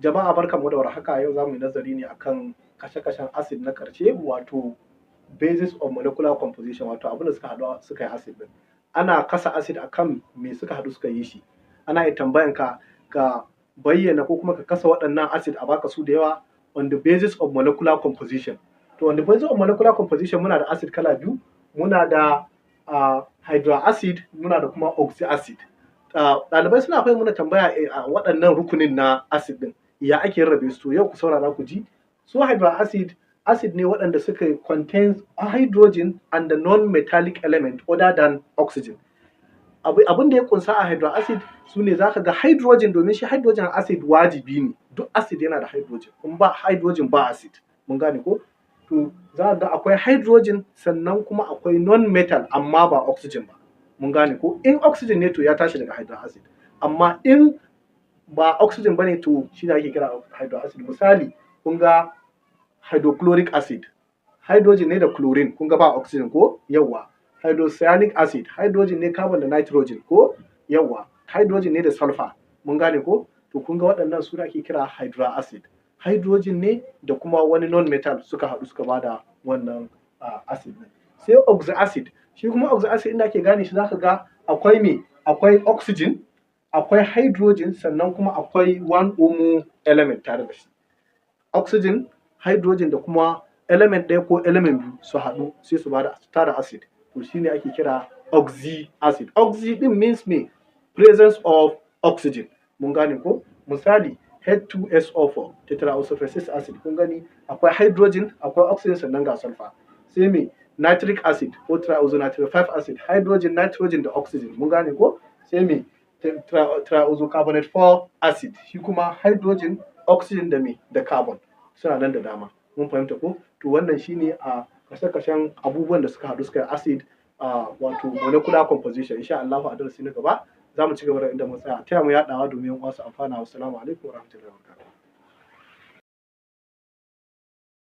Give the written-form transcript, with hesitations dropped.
Jama'a barkanmu da warhaka, yau za mu yi nazari ne akan kashe-kashen acid na ƙarshe wato basis of molecular composition, wato abin da suka haɗu suka yi acid ɗin. Ana kasa acid akan me suka haɗu suka yi shi. Ana iya tambayan ka bayyana ko kuma ka kasa waɗannan acid a baka su da yawa on the basis of molecular composition. To on the basis of molecular composition muna da acid kala biyu, muna da hydric acid, muna da kuma oxalic acid. Ɗalibai suna mana tambaya a waɗannan rukunin na acid ɗin ya ake rarrabe su. Yau ku saurara ku ji. Su hydric acid ne waɗanda suka contain hydrogen and the non-metallic element other than oxygen. Abin da ya kunsa a hydric acid su ne za ka ga hydrogen, domin shi hydrogen acid wajibi ne, duk acid yana da hydrogen, in ba hydrogen ba acid. Mun gane ko? To za ka ga akwai hydrogen sannan kuma akwai non-metal amma ba oxygen ba. Mun gane ko? In oxygen ne to ya tashi daga hydric acid, amma in ba oxygen bane to shi ne ake kira hydric acid. Misali kun ga hydrochloric acid, hydrogen ne da chlorine, kun ga ba oxygen ko? Yawwa. Hydrocyanic acid, hydrogen ne carbon da nitrogen ko? Yawwa. Hydrogen ne da sulfur. Mun gane ko? To kun ga waɗannan su ake kira hydric acid. Hydrogen ne da kuma wani non-metal suka haɗu suka bada wannan acid ɗin. Sai oxalic acid, shi kuma oxalic acid inda ake gane shi za ka ga akwai me? Akwai oxygen, akwai hydrogen, sannan kuma akwai one or more element tare da shi. Oxygen, hydrogen da kuma element ɗaya ko element biyu su haɗu sai su tara acid. To shi ne ake kira oxalic acid. Oxy ɗin means me? Presence of oxygen. Mun gane ko? Misali H2SO4 tetraoxophosphoric acid, kun gani akwai hydrogen, akwai oxygen, sannan ga sulfur. Sai me? Nitric acid ko triazonatriic acid, hydrogen, nitrogen da oxygen. Mun gane ko? Sai me? Triazocarbonate 4 acid, shi kuma hydrogen, oxygen da me? Da carbon. Suna nan da dama. Mun fahimta ko? To wannan shi ne a kashe-kashen abubuwan da suka haɗu suka yi acid wato molecular composition. Insha Allahu a darasi na gaba za mu ci gaba da inda muka tsaya. Taya mu yaɗawa domin 'yan uwa su amfana. Wassalamu alaikum warahmatullahi wabarakatuh.